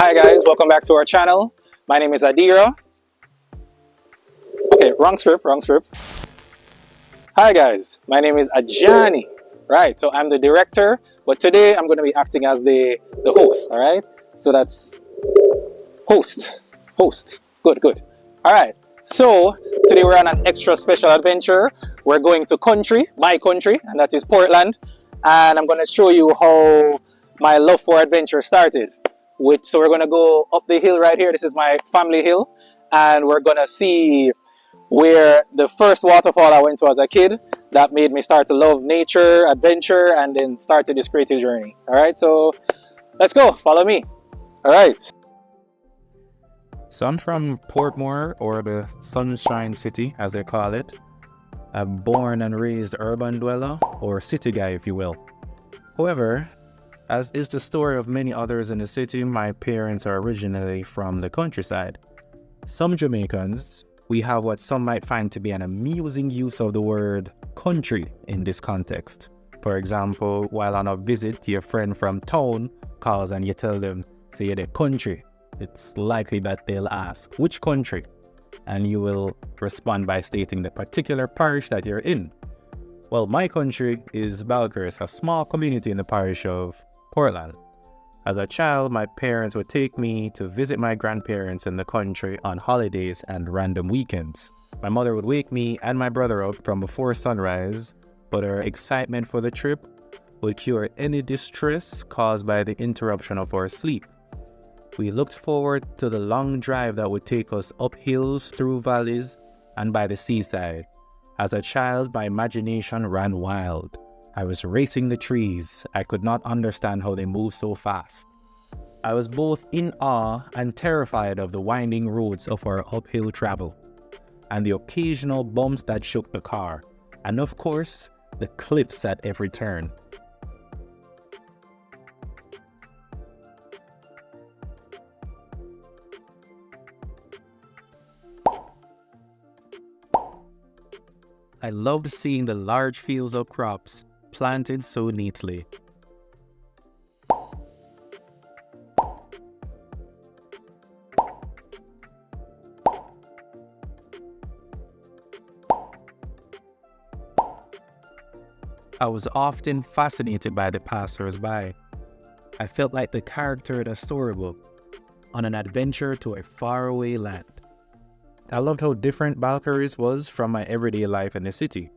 Hi guys, welcome back to our channel. My name is Adira. Okay, wrong script. Hi guys, my name is Ajani. Right, so I'm the director, but today I'm going to be acting as the host, all right? So that's host. Good. All right, so today we're on an extra special adventure. We're going to my country, and that is Portland. And I'm going to show you how my love for adventure started. So we're going to go up the hill right here. This is my family hill. And we're going to see where the first waterfall I went to as a kid that made me start to love nature, adventure, and then started this creative journey. All right, so let's go. Follow me. All right. So I'm from Portmore, or the Sunshine City, as they call it. A born and raised urban dweller, or city guy, if you will. However, as is the story of many others in the city, my parents are originally from the countryside. Some Jamaicans, we have what some might find to be an amusing use of the word country in this context. For example, while on a visit, your friend from town calls and you tell them, say, the country. It's likely that they'll ask, which country? And you will respond by stating the particular parish that you're in. Well, my country is Balcarres, a small community in the parish of Portland. As a child, my parents would take me to visit my grandparents in the country on holidays and random weekends. My mother would wake me and my brother up from before sunrise, but her excitement for the trip would cure any distress caused by the interruption of our sleep. We looked forward to the long drive that would take us up hills, through valleys, and by the seaside. As a child, my imagination ran wild. I was racing the trees. I could not understand how they moved so fast. I was both in awe and terrified of the winding roads of our uphill travel, and the occasional bumps that shook the car, and of course, the cliffs at every turn. I loved seeing the large fields of crops planted so neatly. I was often fascinated by the passers-by. I felt like the character in a storybook, on an adventure to a faraway land. I loved how different Balcarres was from my everyday life in the city.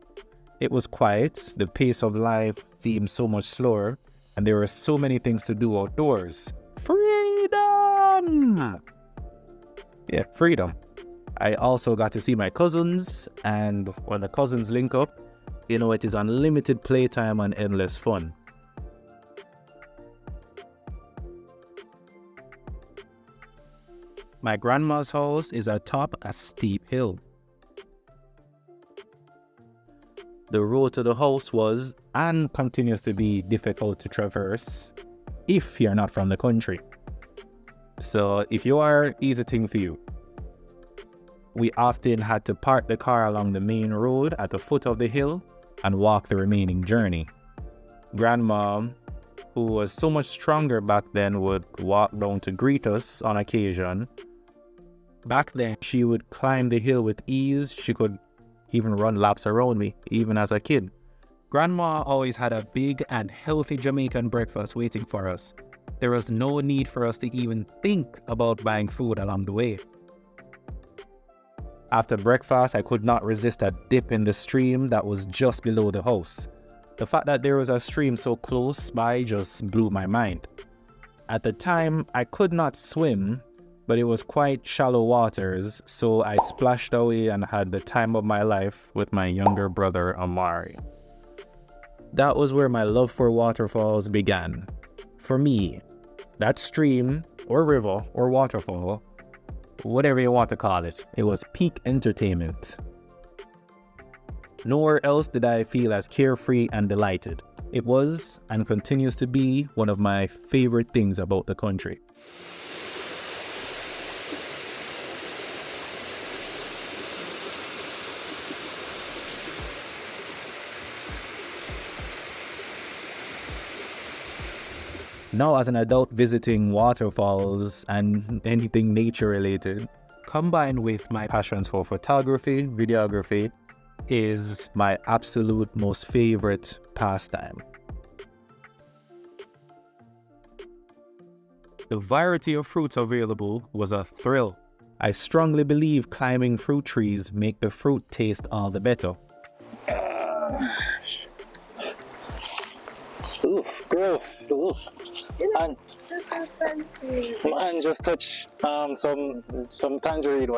It was quiet, the pace of life seemed so much slower, and there were so many things to do outdoors. Freedom! Yeah, freedom. I also got to see my cousins, and when the cousins link up, it is unlimited playtime and endless fun. My grandma's house is atop a steep hill. The road to the house was and continues to be difficult to traverse if you're not from the country. So if you are, easy thing for you. We often had to park the car along the main road at the foot of the hill and walk the remaining journey. Grandma, who was so much stronger back then, would walk down to greet us on occasion. Back then, she would climb the hill with ease. She could even run laps around me, even as a kid. Grandma always had a big and healthy Jamaican breakfast waiting for us. There was no need for us to even think about buying food along the way. After breakfast, I could not resist a dip in the stream that was just below the house. The fact that there was a stream so close by just blew my mind. At the time, I could not swim, but it was quite shallow waters, so I splashed away and had the time of my life with my younger brother Amari. That was where my love for waterfalls began. For me, that stream, or river, or waterfall, whatever you want to call it, it was peak entertainment. Nowhere else did I feel as carefree and delighted. It was, and continues to be, one of my favorite things about the country. Now, as an adult visiting waterfalls and anything nature related, combined with my passions for photography, videography, is my absolute most favorite pastime. The variety of fruits available was a thrill. I strongly believe climbing fruit trees make the fruit taste all the better. Oof, gross. Oof. And man just touched some tangerine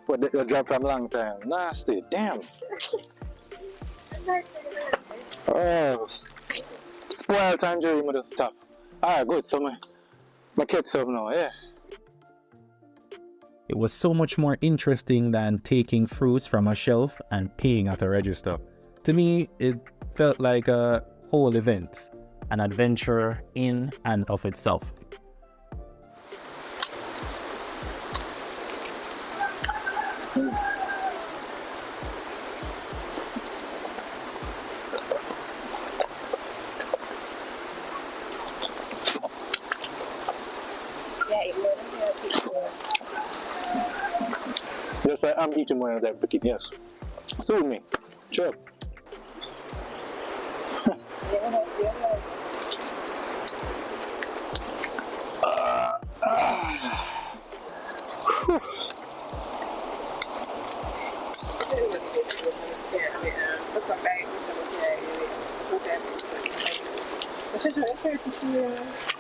what they dropped from long time. Nasty. Damn. Oh, spoiled tangerine with the stuff. Alright, good. So my kids up now, yeah. It was so much more interesting than taking fruits from a shelf and paying at a register. To me, it felt like a whole event, an adventure in and of itself. Just like I'm eating one of them picking, yes. Soon me. Sure.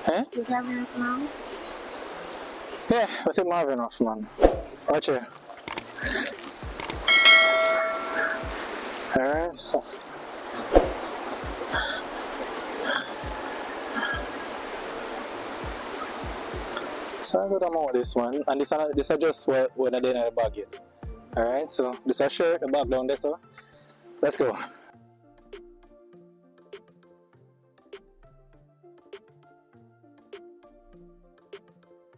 Huh? Yeah, I think I have enough, man. Watch it. Alright. So I got them out this one, and this is just what I did in the bag yet. Alright, so this is a shirt, the bag down there, so let's go.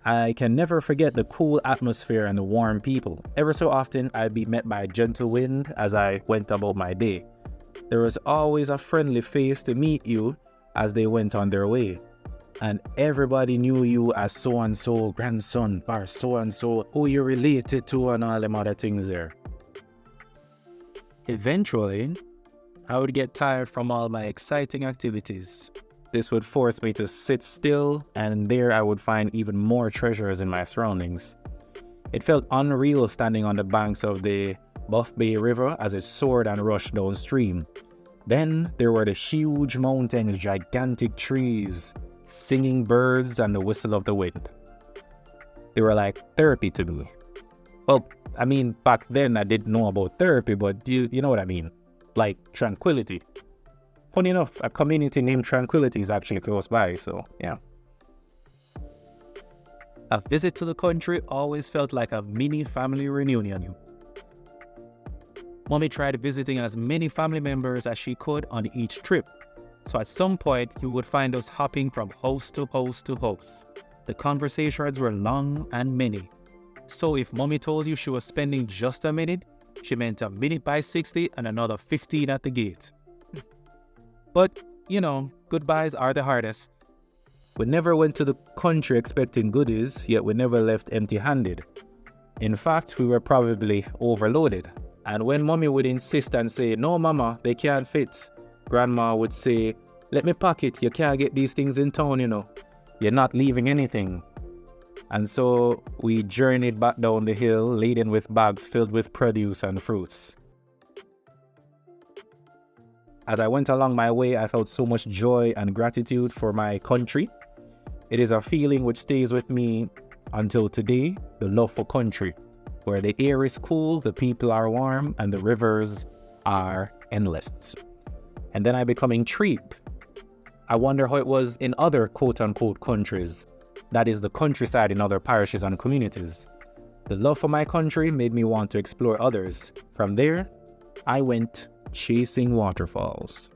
I can never forget the cool atmosphere and the warm people. Ever so often, I'd be met by a gentle wind as I went about my day. There was always a friendly face to meet you as they went on their way. And everybody knew you as so-and-so grandson or so-and-so who you related to and all them other things there. Eventually, I would get tired from all my exciting activities. This would force me to sit still, and there I would find even more treasures in my surroundings. It felt unreal standing on the banks of the Buff Bay River as it soared and rushed downstream. Then there were the huge mountains, gigantic trees, singing birds, and the whistle of the wind. They were like therapy to me. Well, I mean, back then I didn't know about therapy, but you know what I mean. Like tranquility. Funny enough, a community named Tranquility is actually close by, so yeah. A visit to the country always felt like a mini family reunion. Mommy tried visiting as many family members as she could on each trip, so at some point you would find us hopping from house to house to house. The conversations were long and many, so if Mommy told you she was spending just a minute, she meant a minute by 60 and another 15 at the gate. But, you know, goodbyes are the hardest. We never went to the country expecting goodies, yet we never left empty-handed. In fact, we were probably overloaded. And when Mommy would insist and say, "No, Mama, they can't fit," Grandma would say, "Let me pack it, you can't get these things in town, you know. You're not leaving anything." And so we journeyed back down the hill, laden with bags filled with produce and fruits. As I went along my way, I felt so much joy and gratitude for my country. It is a feeling which stays with me until today, the love for country, where the air is cool, the people are warm, and the rivers are endless. And then I become intrigued. I wonder how it was in other quote-unquote countries, that is the countryside in other parishes and communities. The love for my country made me want to explore others. From there, I went chasing waterfalls.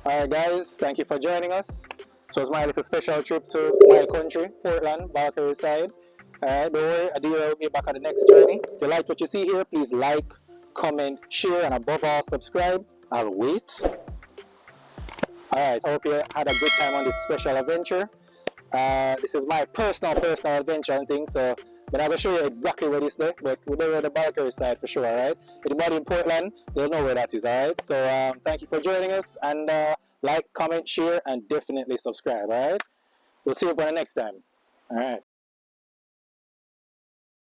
Alright guys, thank you for joining us. So it's my little special trip to my country, Portland, Balcarres side. Alright, don't worry, Adira will be back on the next journey. If you like what you see here, please like, comment, share, and above all, subscribe. I'll wait. Alright, so I hope you had a good time on this special adventure. This is my personal adventure and thing, so I'm not going to show you exactly where this is, but we're there on the Balcarres side for sure, alright? If anybody in Portland, they'll know where that is, alright? So thank you for joining us, and like, comment, share, and definitely subscribe, alright? We'll see you for the next time. Alright.